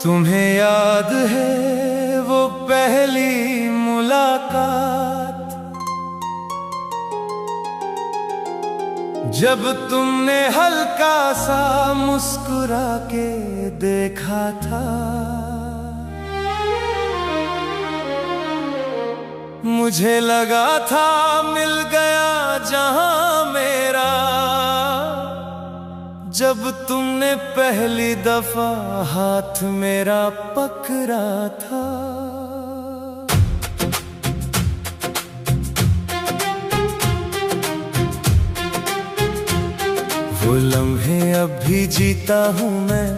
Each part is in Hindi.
तुम्हें याद है वो पहली मुलाकात, जब तुमने हल्का सा मुस्कुरा के देखा था। मुझे लगा था मिल गया जहां मेरा, जब तुमने पहली दफा हाथ मेरा पकड़ा था। वो लम्हे अब भी जीता हूँ मैं,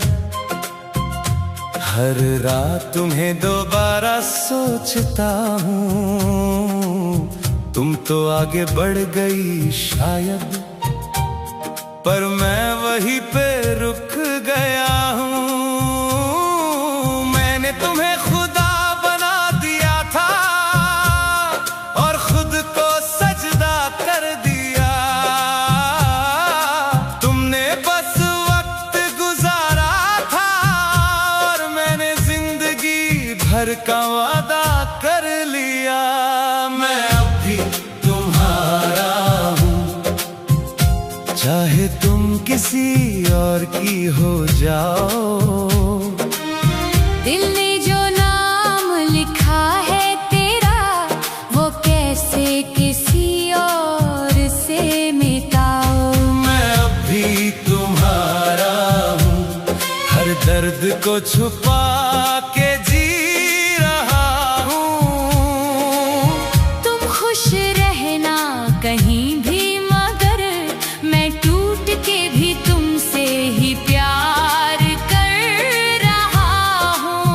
हर रात तुम्हें दोबारा सोचता हूँ। तुम तो आगे बढ़ गई शायद, पर मैं वहीं पे रुक गया हूँ। मैंने तुम्हें खुदा बना दिया था और खुद को सजदा कर दिया। तुमने बस वक्त गुजारा था और मैंने जिंदगी भर का वादा कर लिया। मैं अब भी तुम्हारा हूँ, चाहे तुम किसी और की हो जाओ। दिल ने जो नाम लिखा है तेरा, वो कैसे किसी और से मिटाओ। मैं अब भी तुम्हारा हूँ, हर दर्द को छुपा के जी रहा हूँ। तुम खुश रहना कहीं भी, मगर मैं टूट के भी तुमसे ही प्यार कर रहा हूँ।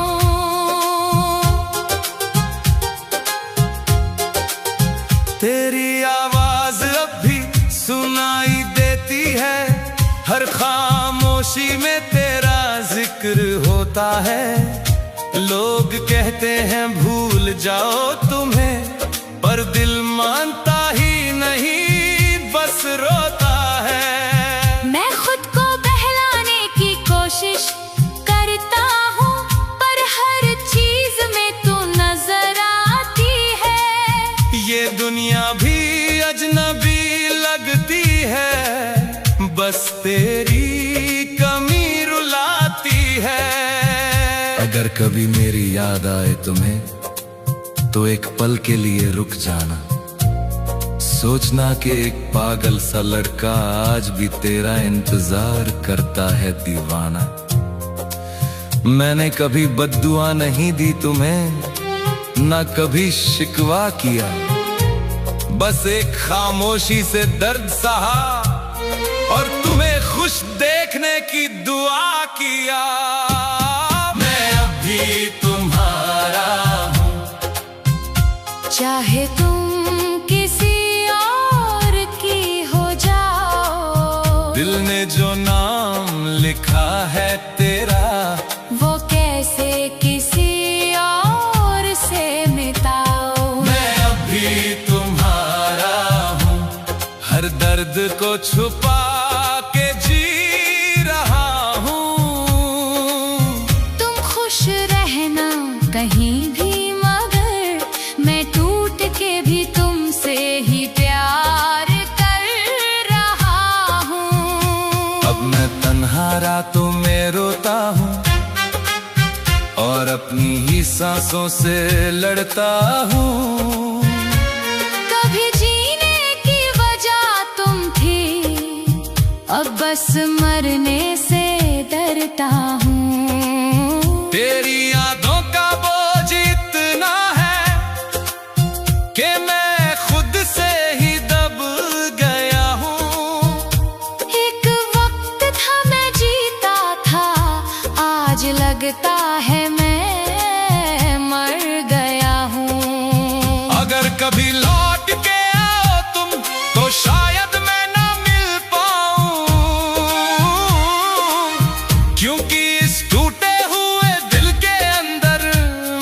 तेरी आवाज अब भी सुनाई देती है, हर खामोशी में तेरा जिक्र होता है। लोग कहते हैं भूल जाओ तुम्हें, पर दिल मानता ही नहीं, बस रोता है। मैं खुद को बहलाने की कोशिश करता हूँ, पर हर चीज में तू नजर आती है। ये दुनिया भी अजनबी लगती है, बस तेरी कमी रुलाती है। अगर कभी मेरी याद आए तुम्हें, तो एक पल के लिए रुक जाना। सोचना कि एक पागल सा लड़का आज भी तेरा इंतजार करता है दीवाना। मैंने कभी बद्दुआ नहीं दी तुम्हें, ना कभी शिकवा किया, बस एक खामोशी से दर्द सहा और तुम्हें खुश देखने की दुआ किया। मैं अब भी तुम्हारा हूँ, चाहे तुम किसी और की हो जाओ। दिल ने जो नाम लिखा है तेरा, वो कैसे किसी और से मिटाओ। मैं अब भी तुम्हारा हूँ, हर दर्द को छुपा के जी रहा हूँ। तुम खुश रहना कहीं भी, मगर मैं टूट के भी तुमसे ही प्यार कर रहा हूँ। अब मैं तन्हा रातों में रोता हूँ और अपनी ही सांसों से लड़ता हूँ। कभी जीने की वजह तुम थी, अब बस मरने से डरता हूँ। तेरी यादों का बोझ इतना है कि मैं खुद से ही दब गया हूँ। एक वक्त था मैं जीता था, आज लगता है मैं मर गया हूँ। अगर कभी लौट के आओ तुम, तो शायद मैं ना मिल पाऊँ, क्योंकि इस टूटे हुए दिल के अंदर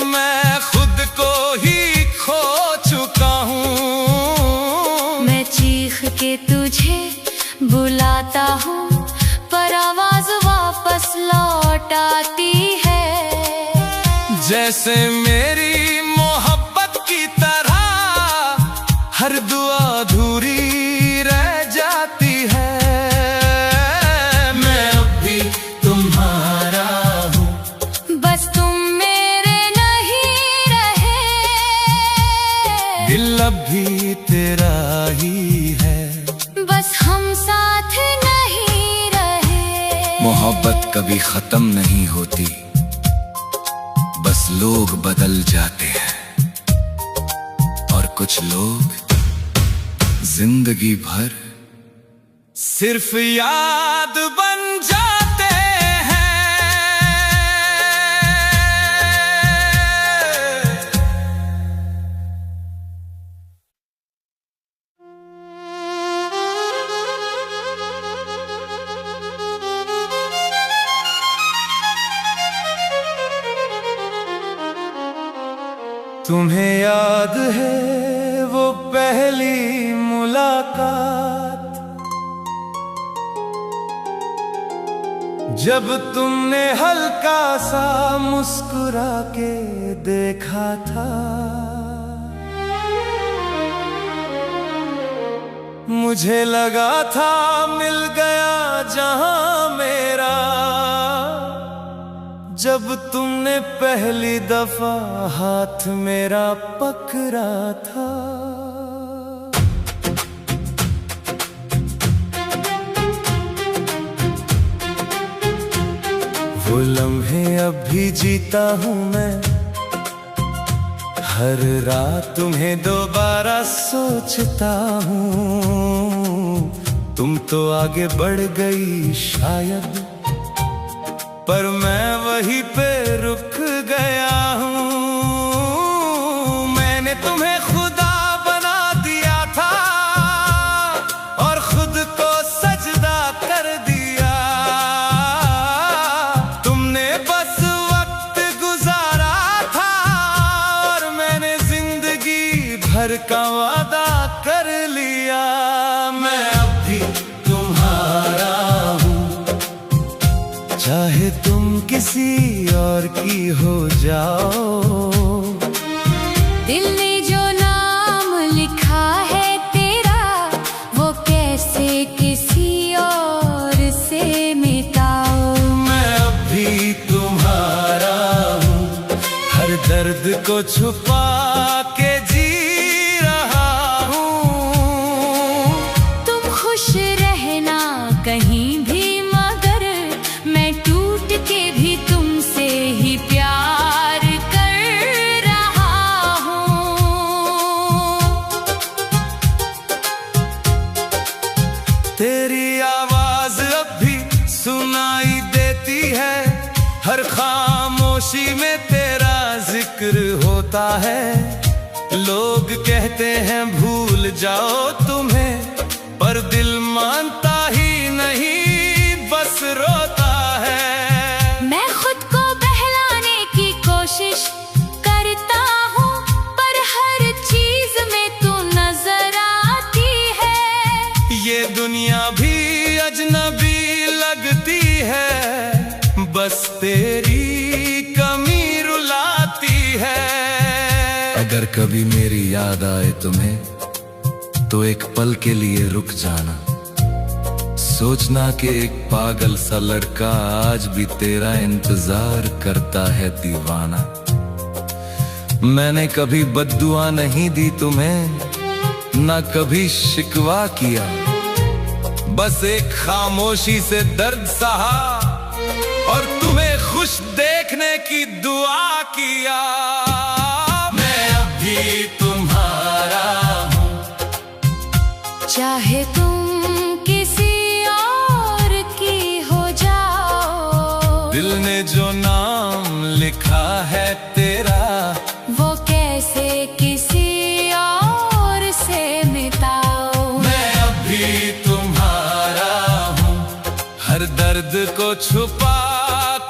मैं खुद को ही खो चुका हूँ। मैं चीख के तुझे बुलाता हूँ, पर आवाज वापस लौट आती है। जैसे मेरी मोहब्बत की तरह हर दुआ अधूरी रह जाती है। मैं अब भी तुम्हारा हूँ, बस तुम मेरे नहीं रहे। दिल अब भी तेरा ही है, बस हम साथ नहीं रहे। मोहब्बत कभी खत्म नहीं होती, बस लोग बदल जाते हैं और कुछ लोग जिंदगी भर सिर्फ याद बन जाते हैं। तुम्हें याद है वो पहली मुलाकात, जब तुमने हल्का सा मुस्कुरा के देखा था। मुझे लगा था मिल गया जहां मेरा, जब तुमने पहली दफा हाथ मेरा पकड़ा था। वो लम्हे अब भी जीता हूँ मैं, हर रात तुम्हें दोबारा सोचता हूँ। तुम तो आगे बढ़ गई शायद, पर मैं वहीं पे रुक गया हूँ। मैंने तुम्हें खुदा बना दिया था और खुद को सजदा कर दिया। तुमने बस वक्त गुजारा था और मैंने जिंदगी भर का वादा कर लिया। मैं अब भी तुम्हारा हूँ, चाहे तुम किसी और की हो जाओ। दिल ने जो नाम लिखा है तेरा, वो कैसे किसी और से मिटाओ। मैं अब भी तुम्हारा हूँ, हर दर्द को छुपा के जी रहा हूँ। तुम खुश रहना कहीं भी, मगर मैं टूट के भी तुमसे ही प्यार कर रहा हूँ। तेरी आवाज अब भी सुनाई देती है, हर खामोशी में तेरा जिक्र होता है। लोग कहते हैं भूल जाओ तुम्हें, पर दिल मानता ही नहीं, बस रोता है। मैं खुद को बहलाने की कोशिश करता हूँ, पर हर चीज में तू नजर आती है। ये दुनिया भी अजनबी लगती है, बस तेरी कमी रुलाती है। अगर कभी मेरी याद आए तुम्हें, तो एक पल के लिए रुक जाना। सोचना कि एक पागल सा लड़का आज भी तेरा इंतजार करता है दीवाना। मैंने कभी बद्दुआ नहीं दी तुम्हें, ना कभी शिकवा किया, बस एक खामोशी से दर्द सहा और तुम्हें खुश देखने की दुआ किया। मैं अब भी तुम्हारा हूँ, चाहे तुम किसी और की हो जाओ। दिल ने जो नाम लिखा है तेरा, वो कैसे किसी और से मिटाओ। मैं अब भी तुम्हारा हूँ, हर दर्द को छुपा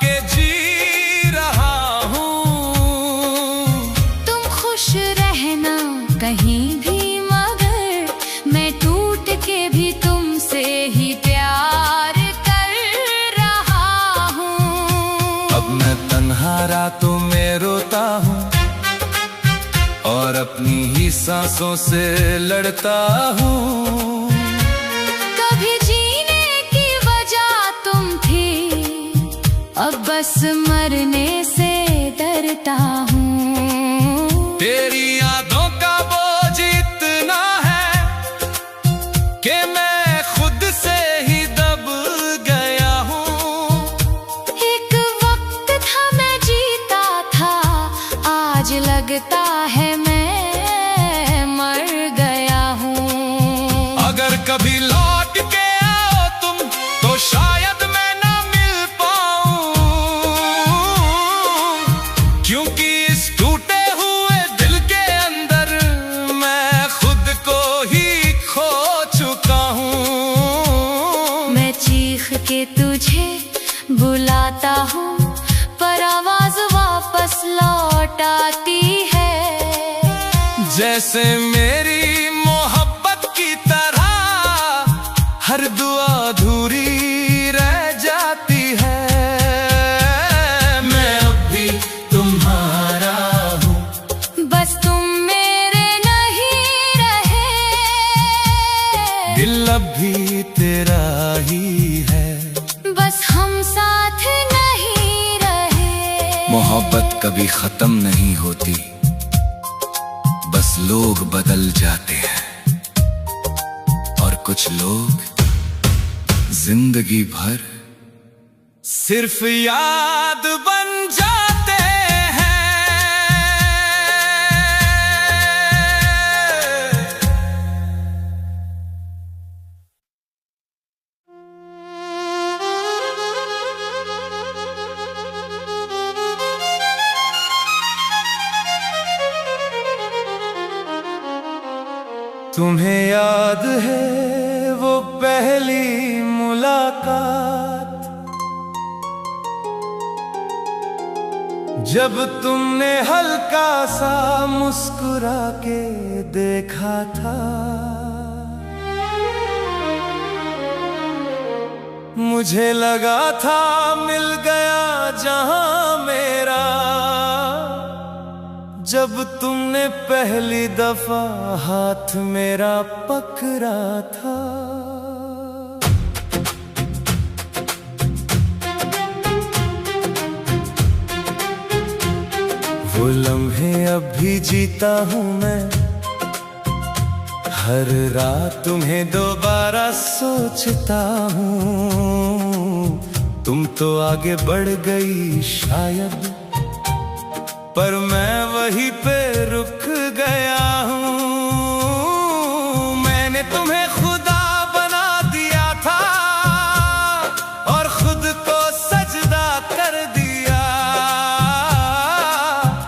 के जी रहा हूँ। तुम खुश रहना कहीं भी, मगर मैं टूट के भी तुमसे ही प्यार कर रहा हूँ। अब मैं तन्हा रातों में रोता और अपनी ही सांसों से लड़ता हूँ। कभी जीने की वजह तुम थी, अब बस मरने से डरता हूँ। तेरी यादों का बोझ इतना है कि मैं खुद से ही दब गया हूँ। एक वक्त था मैं जीता था, आज लगता है मैं मर गया हूँ। अगर कभी लौट के आओ तुम तो शायद मैं ना मिल पाऊँ, क्योंकि इस टूटे हुए दिल के अंदर मैं खुद को ही खो चुका हूँ। मैं चीख के तुझे बुलाता हूँ, पर आवाज वापस लौट आती है। जैसे मेरी मोहब्बत की तरह हर दुआ अधूरी रह जाती है। मैं अब भी तुम्हारा हूँ, बस तुम मेरे नहीं रहे। दिल अब भी तेरा ही है, बस हम साथ नहीं रहे। मोहब्बत कभी खत्म नहीं होती, बस लोग बदल जाते हैं और कुछ लोग जिंदगी भर सिर्फ याद बन जाते हैं। तुम्हें याद है वो पहली मुलाकात, जब तुमने हल्का सा मुस्कुरा के देखा था। मुझे लगा था मिल गया जहां मेरा, जब तुमने पहली दफा हाथ मेरा पकड़ा था। वो लम्हे अब भी जीता हूँ मैं, हर रात तुम्हें दोबारा सोचता हूँ। तुम तो आगे बढ़ गई शायद, पर मैं वहीं पे रुक गया हूँ। मैंने तुम्हें खुदा बना दिया था और खुद को सजदा कर दिया।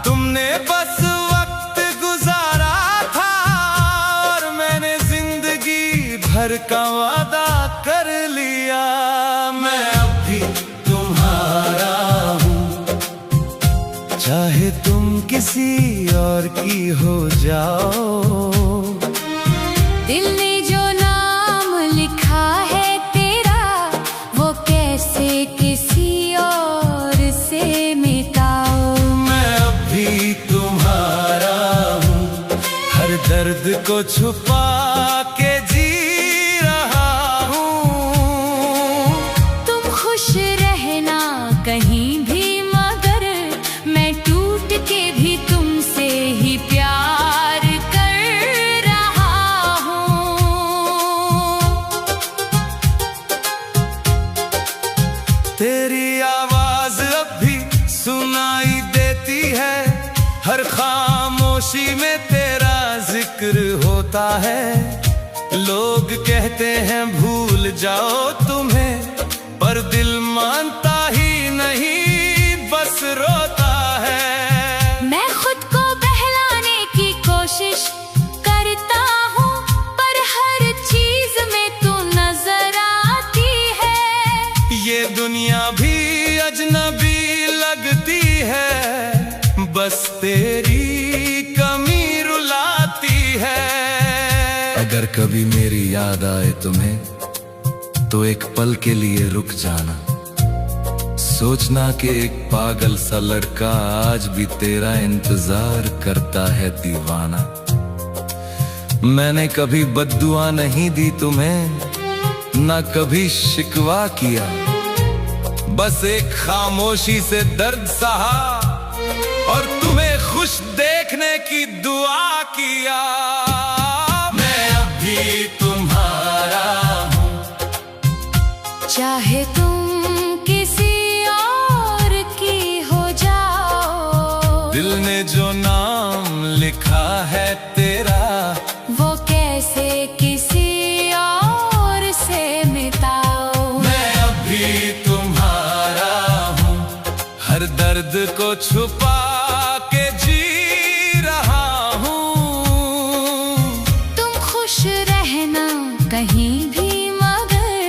तुमने बस वक्त गुजारा था और मैंने जिंदगी भर का वादा कर लिया। मैं अब भी तुम्हारा हूँ, चाहे तुम किसी और की हो जाओ। दिल ने जो नाम लिखा है तेरा, वो कैसे किसी और से मिटाओ। मैं अब भी तुम्हारा हूँ, हर दर्द को छुपा के जी रहा हूँ। तुम खुश रहना कहीं भी, मगर मैं टूट के भी तुमसे ही प्यार कर रहा हूँ। तेरी आवाज अब भी सुनाई देती है, हर खामोशी में तेरा जिक्र होता है। लोग कहते हैं भूल जाओ तुम्हें, पर दिल मानता ही नहीं, बस रोता है। मैं खुद को बहलाने की कोशिश करता हूँ, पर हर चीज में तू नजर आती है। ये दुनिया भी अजनबी लगती है, बस तेरी कमी रुलाती है। अगर कभी मेरी याद आए तुम्हें तो एक पल के लिए रुक जाना, सोचना कि एक पागल सा लड़का आज भी तेरा इंतजार करता है दीवाना। मैंने कभी बद्दुआ नहीं दी तुम्हें, ना कभी शिकवा किया, बस एक खामोशी से दर्द सहा और तुम्हें खुश देखने की दुआ किया। मैं अभी तुम्हारा हूँ, चाहे तुम किसी और की हो जाओ। दिल ने जो नाम लिखा है तेरा, वो कैसे किसी और से मिटाओ। मैं अभी तुम्हारा हूँ, हर दर्द को छुपा के जी रहा हूँ। तुम खुश रहना कहीं भी, मगर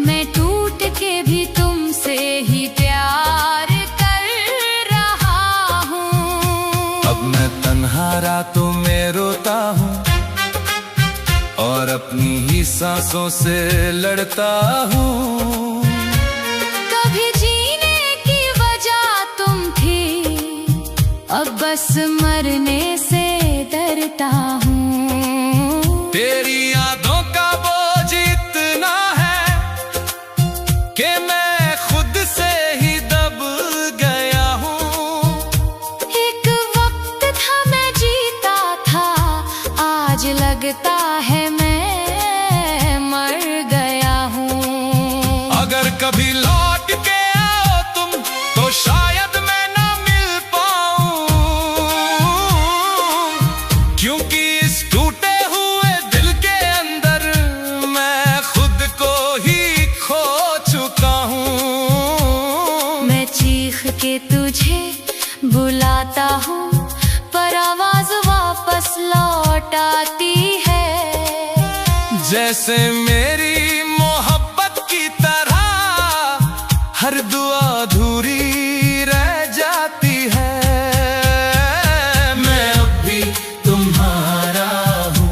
मैं टूट के भी तुमसे ही प्यार कर रहा हूँ। अब मैं तन्हा रातों में रोता हूँ और अपनी ही सांसों से लड़ता हूँ। कभी जीने की वजह तुम थी, अब बस मरने से डरता हूँ। तेरी यादों का बोझ इतना है कि मैं खुद से ही दब गया हूँ। एक वक्त था मैं जीता था, आज लगता है मैं मर गया हूँ। अगर कभी लौट के आओ तुम तो शायद मैं ना मिल पाऊं, क्योंकि इस टूटे हुए दिल के अंदर मैं खुद को ही खो चुका हूँ। मैं चीख के तुझे बुलाता हूँ, पर आवाज वापस लौट आती है। जैसे मेरी मोहब्बत की तरह हर दुआ अधूरी रह जाती है। मैं अभी तुम्हारा हूँ,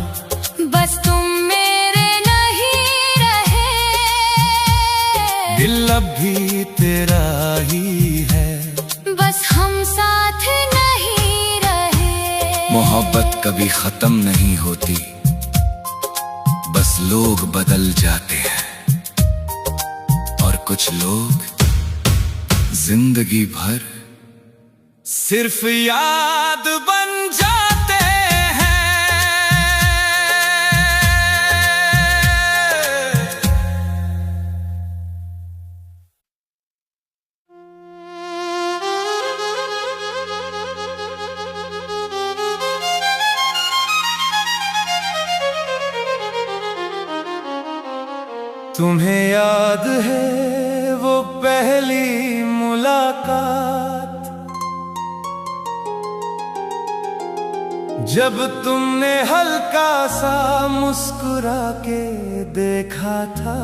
बस तुम मेरे नहीं रहे। दिल अभी तेरा ही है, बस हम साथ नहीं रहे। मोहब्बत कभी खत्म नहीं होती, बस लोग बदल जाते हैं और कुछ लोग जिंदगी भर सिर्फ याद बन जाते हैं। तुम्हें याद है वो पहली मुलाकात, जब तुमने हल्का सा मुस्कुरा के देखा था।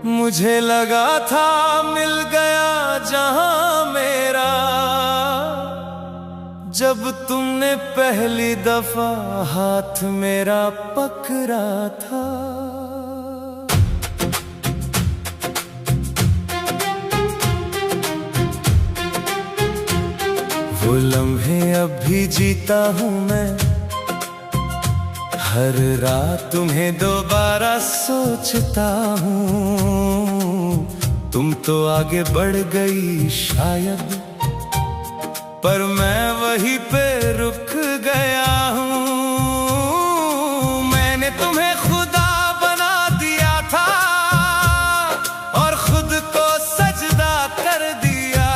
मुझे लगा था मिल गया जहां मेरा, जब तुमने पहली दफा हाथ मेरा पकड़ा था। वो लम्हे अब भी जीता हूँ मैं, हर रात तुम्हें दोबारा सोचता हूँ। तुम तो आगे बढ़ गई शायद, पर मैं वहीं पे रुक गया हूँ। मैंने तुम्हें खुदा बना दिया था और खुद को सजदा कर दिया।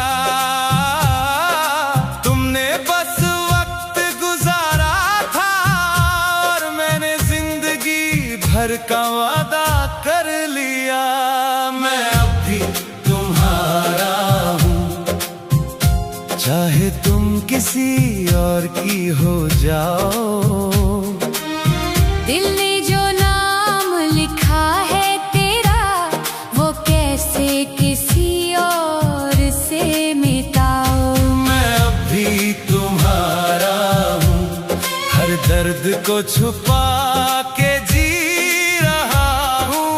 तुमने बस वक्त गुजारा था और मैंने जिंदगी भर का वादा कर लिया। मैं अभी तुम्हारा हूँ, चाहे तुम किसी और की हो जाओ। दिल ने जो नाम लिखा है तेरा, वो कैसे किसी और से मिटाओ। मैं अभी तुम्हारा हूँ, हर दर्द को छुपा के जी रहा हूँ।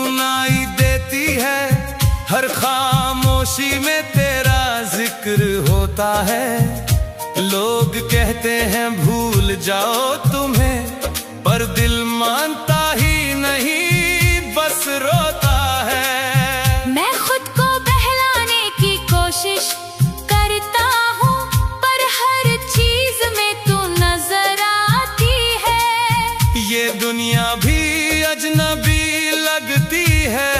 सुनाई देती है, हर खामोशी में तेरा जिक्र होता है। लोग कहते हैं भूल जाओ तुम्हें, पर दिल मानता ही नहीं, बस रोता है। मैं खुद को बहलाने की कोशिश करता हूँ, पर हर चीज में तू नजर आती है। ये दुनिया भी अजनबी लगती है,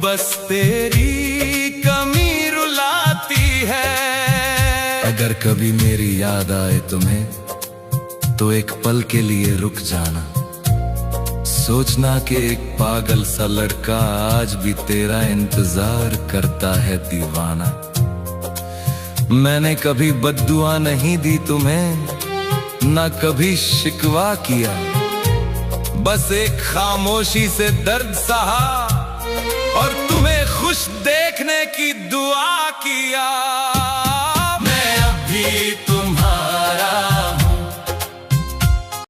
बस तेरी कमी रुलाती है। अगर कभी मेरी याद आए तुम्हें, तो एक पल के लिए रुक जाना। सोचना कि एक पागल सा लड़का आज भी तेरा इंतजार करता है दीवाना। मैंने कभी बद्दुआ नहीं दी तुम्हें, ना कभी शिकवा किया, बस एक खामोशी से दर्द सहा और तुम्हें खुश देखने की दुआ किया।